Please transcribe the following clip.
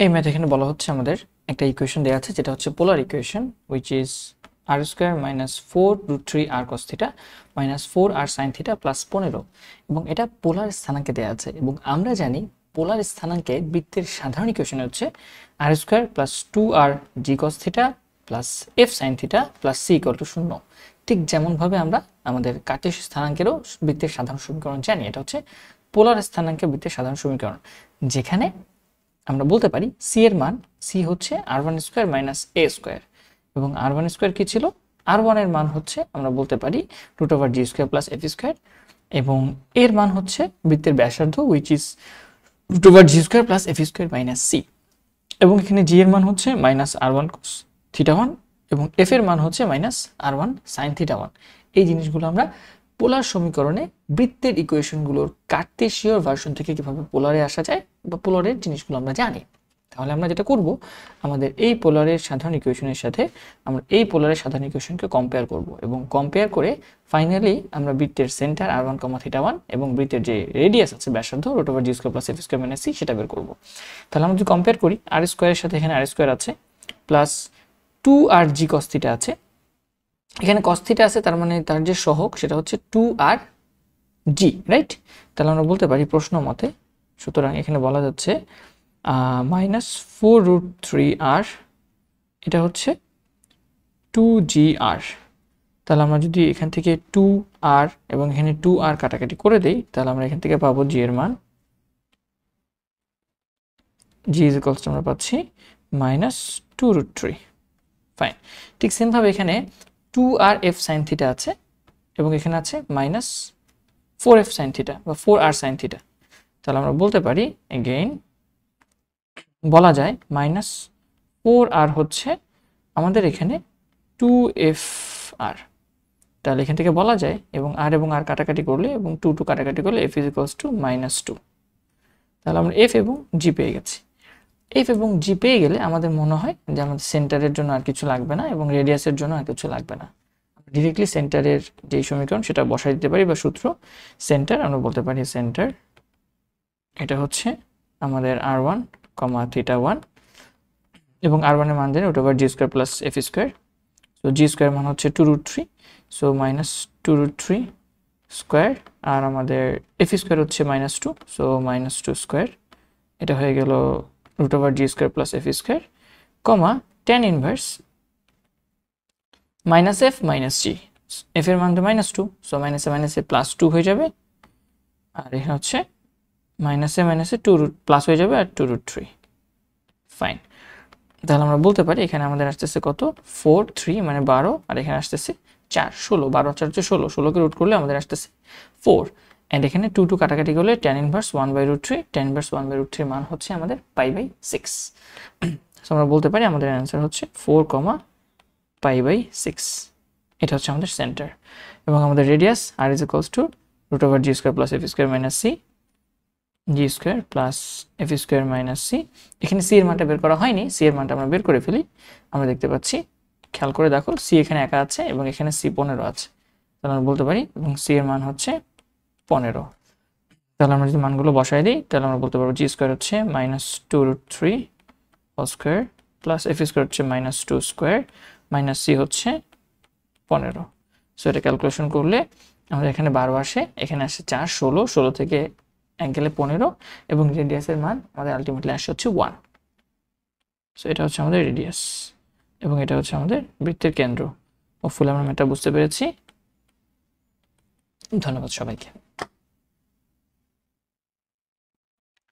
এই ম্যাথ এখানে বলা হচ্ছে আমাদের একটা ইকুয়েশন দেওয়া আছে যেটা হচ্ছে polar equation which is r square minus 4√3 r cos theta minus 4r sin theta plus 15 এবং এটা পোলার স্থানাঙ্কে দেওয়া আছে এবং আমরা জানি পোলার স্থানাঙ্কে বৃত্তের সাধারণ ইকুয়েশন হচ্ছে r square plus 2r g cos theta plus f sin theta plus c = 0। ঠিক যেমনভাবে আমরা আমাদের কার্টেসীয় স্থানাঙ্কেরও বৃত্তের সাধারণ সমীকরণ জানি, এটা হচ্ছে পোলার স্থানাঙ্কে বৃত্তের সাধারণ সমীকরণ, যেখানে আমরা বলতে পারি c এর মান c হচ্ছে r1 square minus a square এবং r1 স্কয়ার কি ছিল, r1 এর মান হচ্ছে আমরা বলতে পারি √g square plus f square এবং এর মান হচ্ছে বৃত্তের ব্যাসার্ধ which is √g square plus f square minus c এবং এখানে g এর মান হচ্ছে মাইনাস r1 cos থিটা 1 এবং f এর মান হচ্ছে মাইনাস r1 sin থিটা 1। এই জিনিসগুলো আমরা পোলার সমীকরণে বৃত্তের ইকুয়েশনগুলোর কার্টেসীয় ভার্সন থেকে কিভাবে পোলারে আসা যায় বা পোলারের জিনিসগুলো আমরা জানি। তাহলে আমরা যেটা করব, আমাদের এই পোলারের সাধারণ ইকুয়েশনের সাথে আমরা এই পোলারের সাধারণ ইকুয়েশনকে কম্পেয়ার করব এবং কম্পেয়ার করে ফাইনালি আমরা বৃত্তের সেন্টার r1, থিটা 1 এবং বৃত্তের যে রেডিয়াস আছে ব্যাসার্ধ √g square plus f square minus c সেটা বের করব। তাহলে আমরা যদি কম্পেয়ার করি r স্কয়ারের সাথে এখানে r স্কয়ার আছে প্লাস 2rg cos থিটা আছে, এখানে cos থিটা আছে তার মানে তার যে সহগ সেটা হচ্ছে 2rg, রাইট? তাহলে আমরা বলতে পারি প্রশ্ন মতে, সুতরাং এখানে বলা যাচ্ছে মাইনাস 4√3r এটা হচ্ছে 2gr। তাহলে আমরা যদি এখান থেকে 2r এবং এখানে 2r কাটাকাটি করে দেই তাহলে আমরা এখান থেকে পাবো g এর মান g ইকুয়ালস আমরা পাচ্ছি মাইনাস 2√3। ফাইন, ঠিক সেম ভাবে এখানে 2rf sin থিটা আছে এবং এখানে আছে মাইনাস 4f sin থিটা বা 4r sin থিটা। তাহলে আমরা বলতে পারি এগেইন বলা যায় মাইনাস 4r হচ্ছে আমাদের এখানে 2fr। তাহলে এখান থেকে বলা যায় এবং r কাটাকাটি করলে এবং 2 কাটাকাটি করলে f -2। তাহলে আমরা f এবং g পেয়ে গেছি। f এবং g পেয়ে গেলে আমাদের মনে হয় যে আমাদের সেন্টারের জন্য আর কিছু লাগবে না এবং রেডিয়াসের জন্য আর কিছু লাগবে না। আমরা ডিরেক্টলি সেন্টারের যে সমীকরণ সেটা বসাই দিতে পারি বা সূত্র সেন্টার, আমরা বলতে পারি সেন্টার এটা হচ্ছে আমাদের r1, থিটা 1 এবং r1 এর মান জানি √g square plus f square. So g square মান হচ্ছে 2√3, সো মাইনাস 2√3 স্কয়ার আর আমাদের f স্কয়ার হচ্ছে -2, সো -2 স্কয়ার। এটা হয়ে গেল √g square plus f square comma tan inverse minus f minus g, f এর মান তো -2, সো মাইনাসে প্লাস 2 হয়ে যাবে আর এখানে হচ্ছে মাইনাসে 2 প্লাস হয়ে যাবে আর 2√3। ফাইন, তাহলে আমরা বলতে পারি এখানে আমাদের আসতেছে কত 4 3 মানে 12 আর এখানে আসতেছে 4 16, 12 4 হচ্ছে 16, 16 কে রুট করলে আমাদের আসতেছে 4 এন্ড এখানে 2 কাটাকাটি করলে tan ইনভার্স 1/√3, tan ইনভার্স 1/√3 এর মান হচ্ছে আমাদের π/6। সো আমরা বলতে পারি আমাদের आंसर হচ্ছে 4, π/6। এটা হচ্ছে আমাদের সেন্টার এবং আমাদের radius r √g square plus f square minus c g square plus f square minus c। এখানে c এর মানটা বের করা হয়নি, c এর মানটা আমরা বের করে ফেলি। আমরা দেখতে পাচ্ছি, খেয়াল করে দেখো c এখানে একা আছে এবং এখানে c 15 আছে, তাহলে আমরা বলতে পারি এবং c এর মান হচ্ছে 15। তাহলে আমরা যদি মানগুলো বসাই দিই তাহলে আমরা বলতে পারবো g স্কয়ার হচ্ছে -2√3 whole square plus f square হচ্ছে -2 স্কয়ার মাইনাস c হচ্ছে 15। সো এটা ক্যালকুলেশন করলে আমাদের এখানে 12 আসে, এখানে আসে 4 16, 16 থেকে অ্যাঙ্গেলে 15 এবং রেডিয়াসের মান আমাদের আলটিমেটলি আসে হচ্ছে 1। সো এটা হচ্ছে আমাদের রেডিয়াস এবং এটা হচ্ছে আমাদের বৃত্তের কেন্দ্র। হোপফুলি আমরা এটা বুঝতে পেরেছি। ধন্যবাদ সবাইকে।